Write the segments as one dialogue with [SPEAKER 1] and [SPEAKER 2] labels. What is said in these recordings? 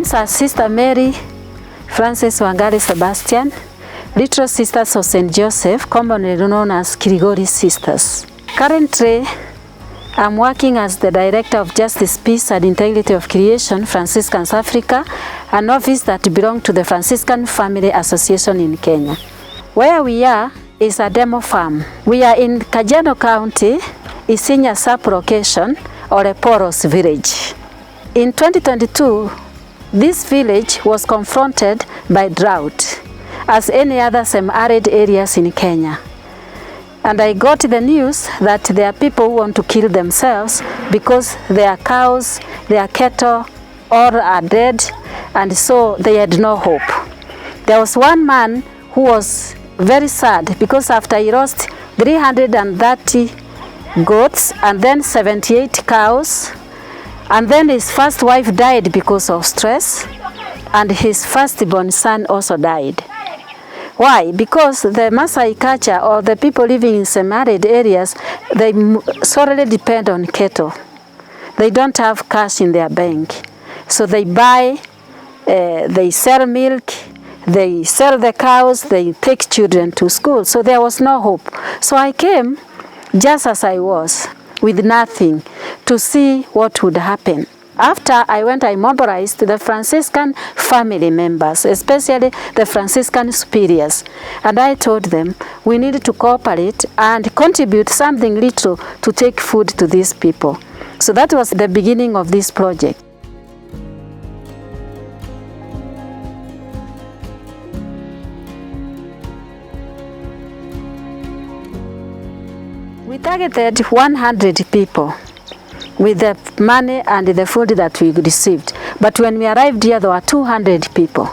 [SPEAKER 1] names are Sister Mary, Frances Sebastian, Little Sisters of St. Joseph, commonly known as Kirigori Sisters. Currently, I'm working as the Director of Justice, Peace and Integrity of Creation, Franciscans Africa, an office that belongs to the Franciscan Family Association in Kenya. Where we are is a demo farm. We are in Kajiado County, Isinya sub-location, or a porous village. In 2022, this village was confronted by drought, as any other semi-arid areas in Kenya. And I got the news that there are people who want to kill themselves because their cows, their cattle, all are dead, and so they had no hope. There was one man who was very sad because after he lost 330 goats and then 78 cows, and then his first wife died because of stress, and his firstborn son also died. Why? Because the Maasai culture, or the people living in semi-arid areas, they solely depend on cattle. They don't have cash in their bank. So they buy, they sell milk, they sell the cows, they take children to school. So there was no hope. So I came just as I was, with nothing, to see what would happen. After I went, I mobilized the Franciscan family members, especially the Franciscan superiors. And I told them, we need to cooperate and contribute something little to take food to these people. So that was the beginning of this project. We targeted 100 people with the money and the food that we received. But when we arrived here, there were 200 people.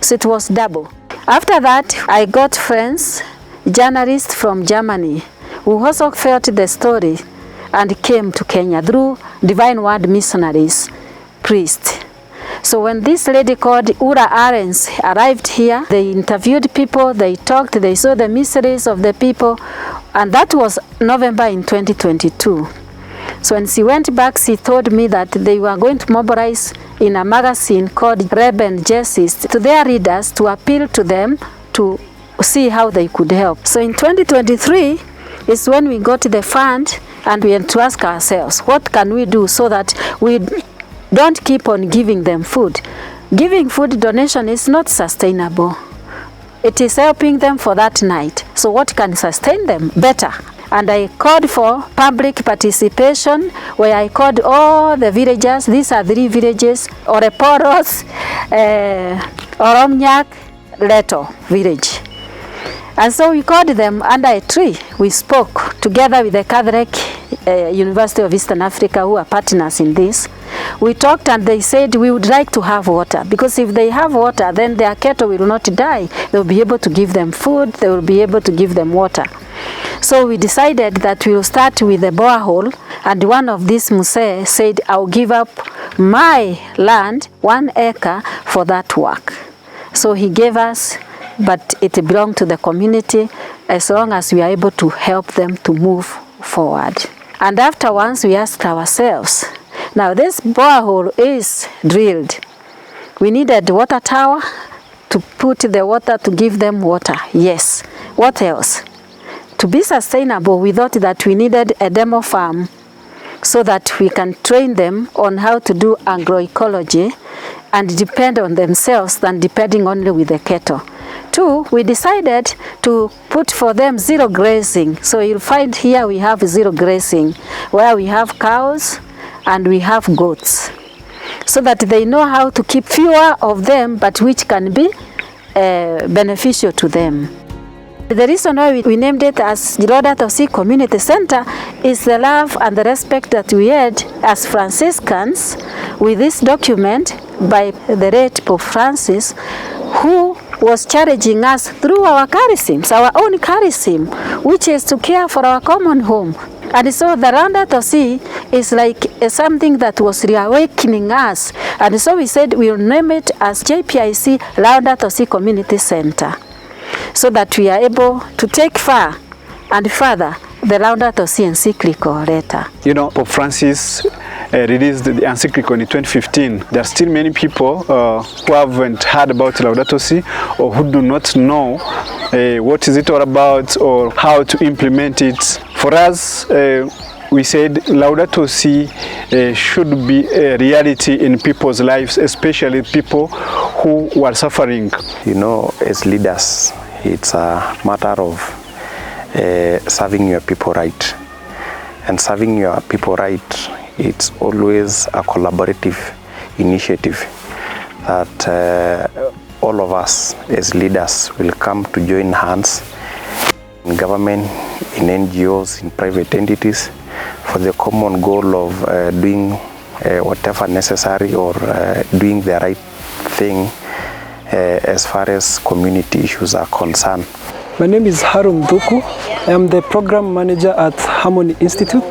[SPEAKER 1] So it was double. After that, I got friends, journalists from Germany, who also felt the story and came to Kenya through Divine Word missionaries, priests. So when this lady called Ura Arens arrived here, they interviewed people, they talked, they saw the miseries of the people, and that was November in 2022. So when she went back, she told me that they were going to mobilize in a magazine called Reb and Justice to their readers to appeal to them to see how they could help. So in 2023 is when we got the fund, and we had to ask ourselves, what can we do so that we don't keep on giving them food? Giving food donation is not sustainable. It is helping them for that night. So what can sustain them better? And I called for public participation, where I called all the villagers. These are 3 villages: Oreporos, Oromnyak, Leto village. And so we called them under a tree. We spoke together with the Catholic University of Eastern Africa, who are partners in this. We talked, and they said we would like to have water, because if they have water, then their cattle will not die. They will be able to give them food, they will be able to give them water. So we decided that we will start with a borehole, and one of these Muse said, I'll give up my land, 1 acre, for that work. So he gave us, but it belonged to the community, as long as we are able to help them to move forward. And afterwards, we asked ourselves, now this borehole is drilled. We needed water tower to put the water, to give them water. Yes. What else? To be sustainable, we thought that we needed a demo farm so that we can train them on how to do agroecology and depend on themselves than depending only with the cattle. 2, we decided to put for them zero grazing. So you'll find here we have zero grazing, where we have cows and we have goats, so that they know how to keep fewer of them, but which can be beneficial to them. The reason why we named it as Laudato Si Community Center is the love and the respect that we had as Franciscans with this document by the late Pope Francis, who was challenging us through our charisms, our own charism, which is to care for our common home. And so the Laudato Si is like something that was reawakening us. And so we said we'll name it as JPIC Laudato Si Community Center, so that we are able to take far and further the Laudato Si encyclical letter.
[SPEAKER 2] You know, Pope Francis released the encyclical in 2015. There are still many people who haven't heard about Laudato Si, or who do not know what is it all about or how to implement it. For us, we said Laudato Si should be a reality in people's lives, especially people who were suffering.
[SPEAKER 3] You know, as leaders, it's a matter of serving your people right. And serving your people right, it's always a collaborative initiative that all of us as leaders will come to join hands in government, in NGOs, in private entities, for the common goal of doing whatever necessary or doing the right thing as far as community issues are concerned.
[SPEAKER 4] My name is Harum Duku. I am the program manager at Harmony Institute.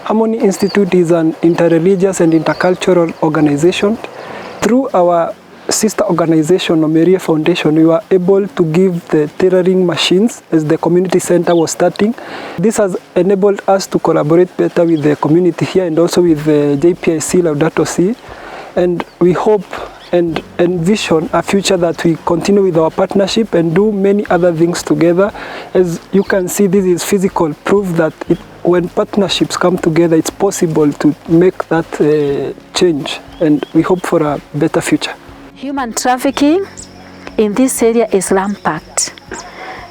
[SPEAKER 4] Harmony Institute is an interreligious and intercultural organization. Through our sister organization, Omerie Foundation, we were able to give the tailoring machines as the community center was starting. This has enabled us to collaborate better with the community here and also with the JPIC Laudato Si. And we hope and envision a future that we continue with our partnership and do many other things together. As you can see, this is physical proof that when partnerships come together, it's possible to make that change, and we hope for a better future.
[SPEAKER 1] Human trafficking in this area is rampant.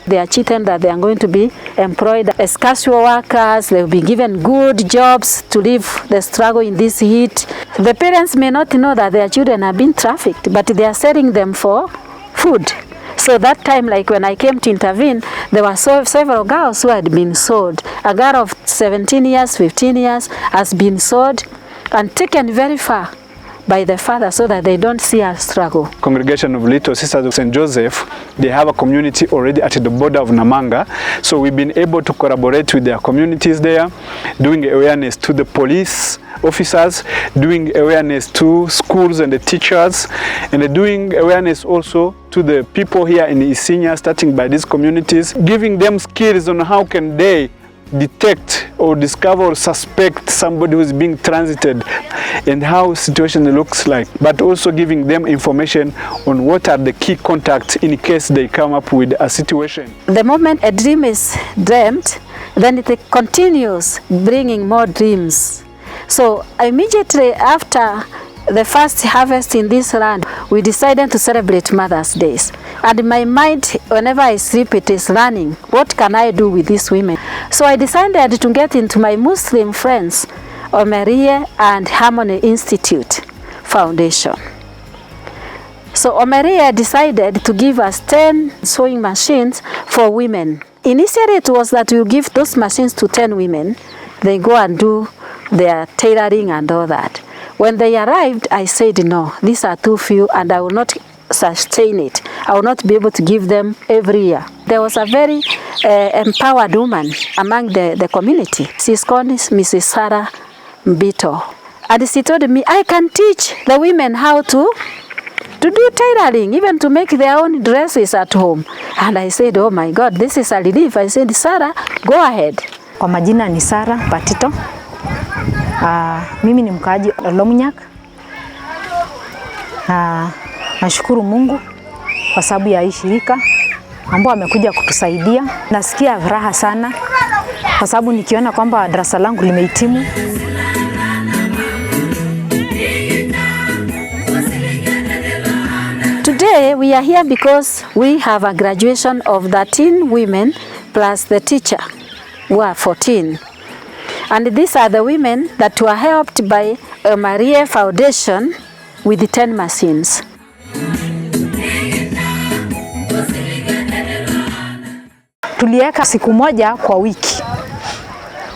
[SPEAKER 1] They are cheating that they are going to be employed as casual workers. They will be given good jobs to live the struggle in this heat. The parents may not know that their children are being trafficked, but they are selling them for food. So that time, like when I came to intervene, there were several girls who had been sold. A girl of 17 years, 15 years has been sold and taken very far by the father so that they don't see our struggle.
[SPEAKER 2] Congregation of Little Sisters of St. Joseph, they have a community already at the border of Namanga. So we've been able to collaborate with their communities there, doing awareness to the police officers, doing awareness to schools and the teachers, and doing awareness also to the people here in Isinya, starting by these communities, giving them skills on how can they detect or discover or suspect somebody who is being transited and how situation looks like, but also giving them information on what are the key contacts in case they come up with a situation.
[SPEAKER 1] The moment a dream is dreamt, then it continues bringing more dreams. So immediately after the first harvest in this land, we decided to celebrate Mother's Days. And my mind, whenever I sleep, it is running. What can I do with these women? So I decided to get into my Muslim friends, Omerie and Harmony Institute Foundation. So Omerie decided to give us 10 sewing machines for women. Initially it was that we'll give those machines to 10 women. They go and do their tailoring and all that. When they arrived, I said, no, these are too few and I will not sustain it. I will not be able to give them every year. There was a very empowered woman among the community. She's called Mrs. Sarah Mbito. And she told me, I can teach the women how to do tailoring, even to make their own dresses at home. And I said, oh my God, this is a relief. I said, Sarah, go ahead.
[SPEAKER 5] Kwa majina ni Sarah Patito. Mimi ni mkaaji wa Lomunyak. Nashukuru Mungu kwa sababu ya hii shirika ambao amekuja kutusaidia. Nasikia furaha sana kwa sababu nikiona kwamba darasa langu limehitimu.
[SPEAKER 1] Today we are here because we have a graduation of 13 women plus the teacher who are 14. And these are the women that were helped by Omerie Foundation with the 10 machines.
[SPEAKER 5] Tuliweka siku moja kwa wiki.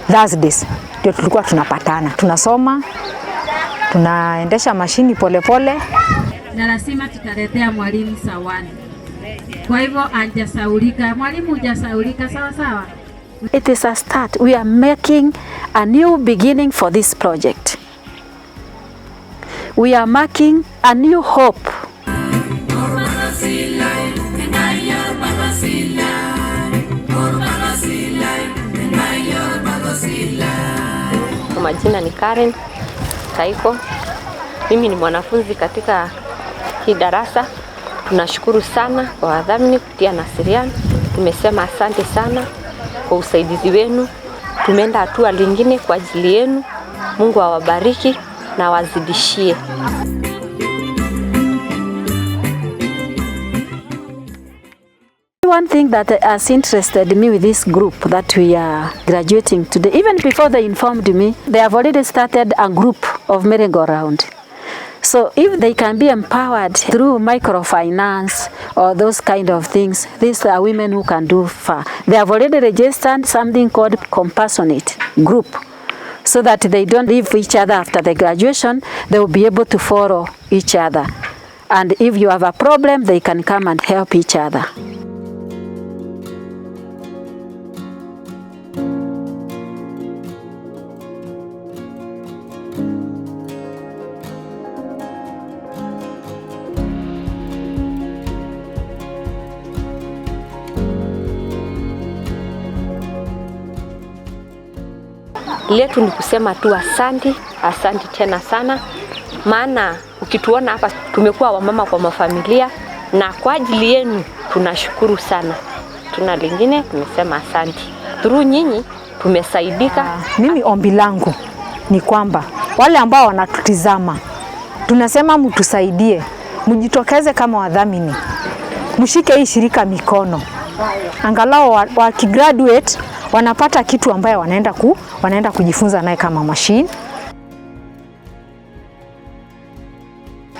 [SPEAKER 5] Thursdays ndio tulikuwa tunapatana. Tunasoma, tunaendesha mashini polepole.
[SPEAKER 6] Na lazima tutaletea mwalimu sawani. Kwa hivyo hajasaulika, mwalimu hujasaulika, sawa sawa.
[SPEAKER 1] It is a start. We are making a new beginning for this project. We are making a new hope.
[SPEAKER 7] Kwa majina ni Karen. cycle. Mimi ni mwanafunzi katika hii darasa. Tunashukuru sana kwa wadhamini kupitia Nasirian. Tumesema asante sana kwa usaidizi wenu. Tumeenda hatua lingine kwa ajili yenu. Mungu awabariki na wazidishie.
[SPEAKER 1] One thing that has interested me with this group that we are graduating today, even before they informed me, they have already started a group of merry-go-round. So if they can be empowered through microfinance or those kind of things, these are women who can do far. They have already registered something called compassionate group, so that they don't leave each other after the graduation. They will be able to follow each other. And if you have a problem, they can come and help each other.
[SPEAKER 7] Letu ni kusema tu asante tena sana, maana ukituona hapa tumekuwa wamama kwa mafamilia, na kwa ajili yenu tunashukuru sana. Tuna lingine tumesema asante. Through nyinyi tumesaidika.
[SPEAKER 5] Mimi ombi langu ni kwamba wale ambao wanatutizama, tunasema mtusaidie, mjitokeze kama wadhamini, mshike hii shirika mikono, angalau wakigraduate wanapata kitu ambayo wanaenda kujifunza naye kama machine.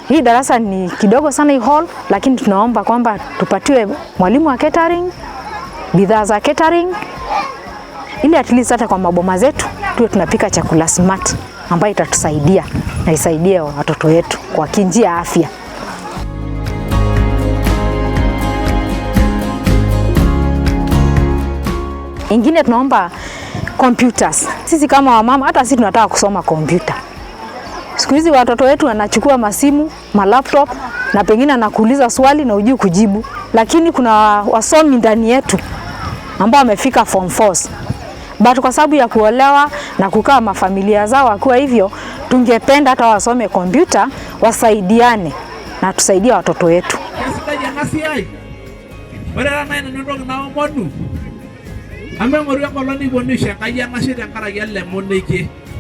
[SPEAKER 5] Hii darasa ni kidogo sana hii hall, lakini tunaomba kwamba tupatiwe mwalimu wa catering, bidhaa za catering, ili at least hata kwa maboma zetu tuwe tunapika chakula smart ambayo itatusaidia na isaidie watoto wetu kwa njia ya afya. Ingine tunaomba computers. Sisi kama wamama, hata sisi tunataka kusoma kompyuta. Siku hizi watoto wetu wanachukua masimu, laptop, na pengine anakuuliza swali na hujui kujibu. Lakini kuna wasomi ndani yetu ambao wamefika form 4. But kwa sababu ya kuolewa na kukaa mafamilia zao wakiwa hivyo, tungependa hata wasome kompyuta, wasaidiane na tusaidie watoto wetu.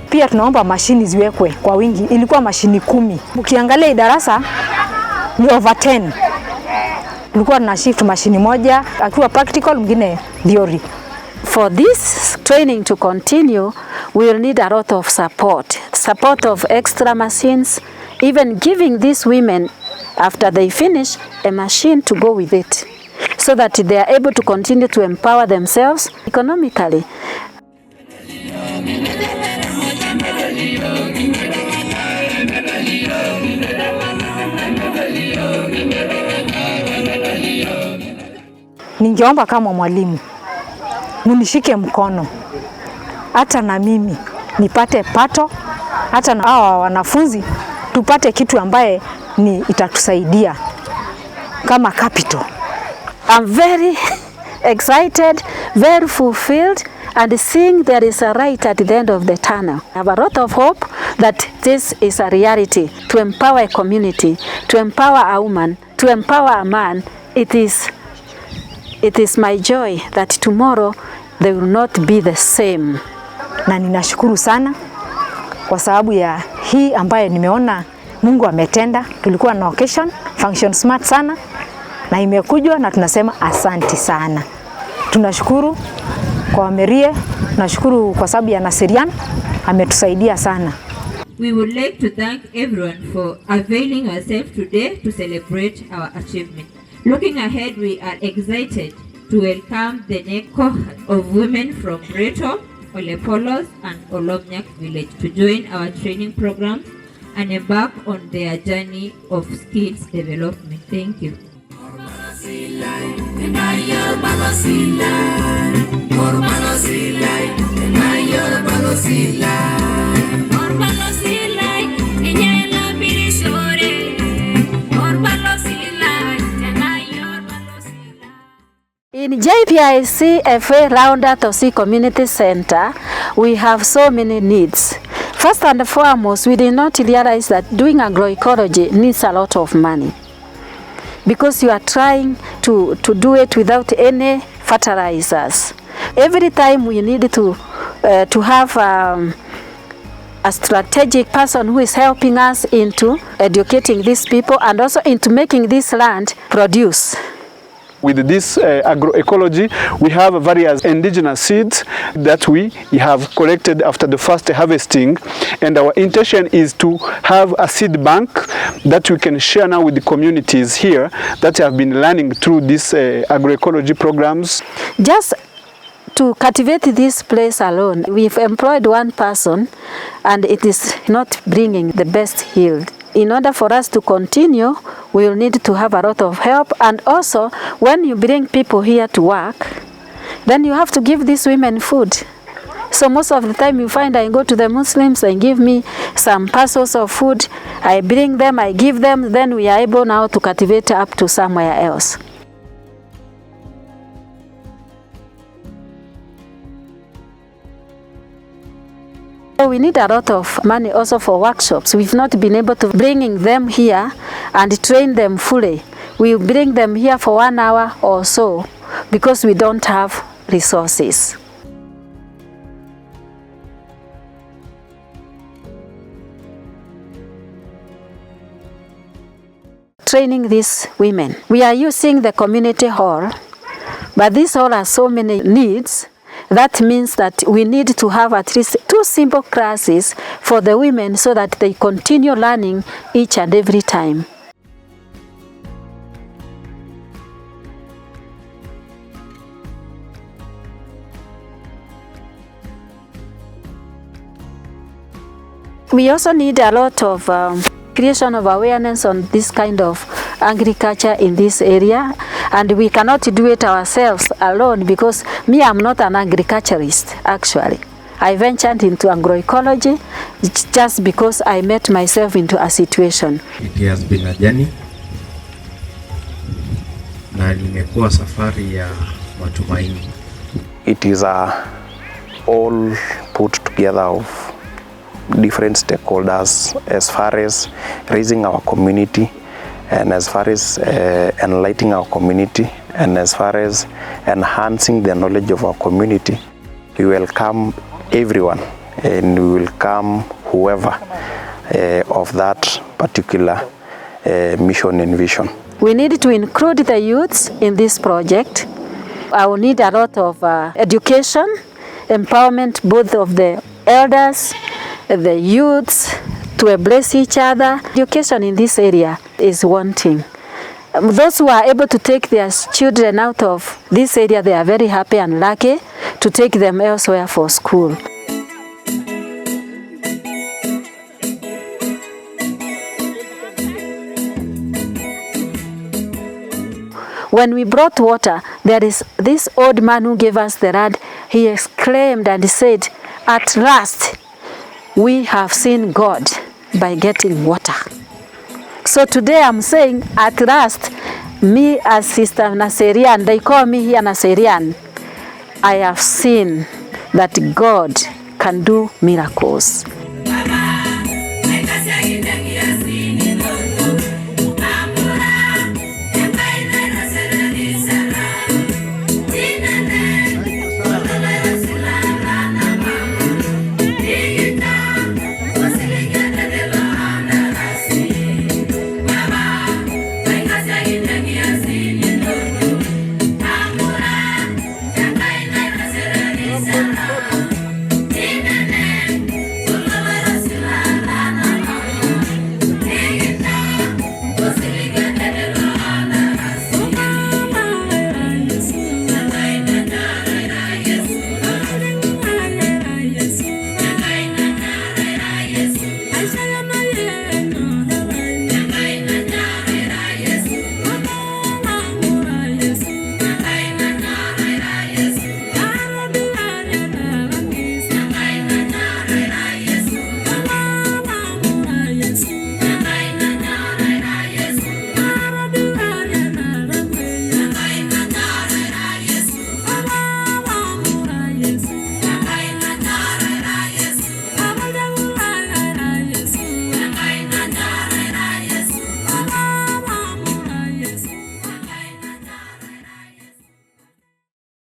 [SPEAKER 5] Pia tunaomba mashini ziwekwe kwa wingi. Ilikuwa mashini 10. Ukiangalia darasa ni over 10. Tulikuwa na shift mashini moja akiwa practical, mwingine theory.
[SPEAKER 1] For this training to continue, we will need a lot of support of extra machines, even giving these women, after they finish, a machine to go with it, so that they are able to continue to empower themselves economically.
[SPEAKER 5] Ningeomba kama mwalimu munishike mkono, hata na mimi nipate pato, hata na hawa wanafunzi tupate kitu ambaye ni itatusaidia kama capital.
[SPEAKER 1] I'm very excited, very fulfilled, and seeing there is a light at the end of the tunnel. I have a lot of hope that this is a reality, to empower a community, to empower a woman, to empower a man. It is my joy that tomorrow they will not be the same.
[SPEAKER 5] Na ninashukuru sana kwa sababu ya hii ambayo nimeona Mungu ametenda. Tulikuwa na occasion, function smart sana, na imekujwa na tunasema asante sana. Tunashukuru kwa Merie, tunashukuru kwa sababu ya Nasirian, ametusaidia sana.
[SPEAKER 6] We would like to thank everyone for availing yourself today to celebrate our achievement. Looking ahead, we are excited to welcome the next cohort of women from Breto, Olepolos, and Olomnyak village to join our training program and embark on their journey of skills development. Thank you.
[SPEAKER 1] In JPIC FA Laudato Si Community Center, we have so many needs. First and foremost, we did not realize that doing agroecology needs a lot of money, because you are trying to do it without any fertilizers. Every time we need to have a strategic person who is helping us into educating these people and also into making this land produce.
[SPEAKER 2] With this agroecology, we have various indigenous seeds that we have collected after the first harvesting, and our intention is to have a seed bank that we can share now with the communities here that have been learning through these agroecology programs.
[SPEAKER 1] Just to cultivate this place alone, we've employed one person and it is not bringing the best yield. In order for us to continue, we will need to have a lot of help, and also when you bring people here to work, then you have to give these women food. So most of the time you find I go to the Muslims, they give me some parcels of food, I bring them, I give them, then we are able now to cultivate up to somewhere else. So we need a lot of money also for workshops. We've not been able to bring them here and train them fully. We bring them here for 1 hour or so because we don't have resources. Training these women. We are using the community hall, but this hall has so many needs. That means that we need to have at least 2 simple classes for the women so that they continue learning each and every time. We also need a lot of creation of awareness on this kind of agriculture in this area, and we cannot do it ourselves alone because me, I'm not an agriculturist actually. I ventured into agroecology just because I met myself into a situation.
[SPEAKER 8] It has been a journey na nimekuwa safari ya matumaini.
[SPEAKER 3] It is all put together of different stakeholders as far as raising our community, and as far as enlightening our community, and as far as enhancing the knowledge of our community. We welcome everyone and we welcome whoever of that particular mission and vision.
[SPEAKER 1] We need to include the youths in this project. I will need a lot of education, empowerment both of the elders, the youths, to embrace each other. Education in this area is wanting. Those who are able to take their children out of this area, they are very happy and lucky to take them elsewhere for school. When we brought water, there is this old man who gave us the rod. He exclaimed and said, "At last, we have seen God by getting water." So today I'm saying, at last, me as Sister Naserian, they call me here Naserian, I have seen that God can do miracles.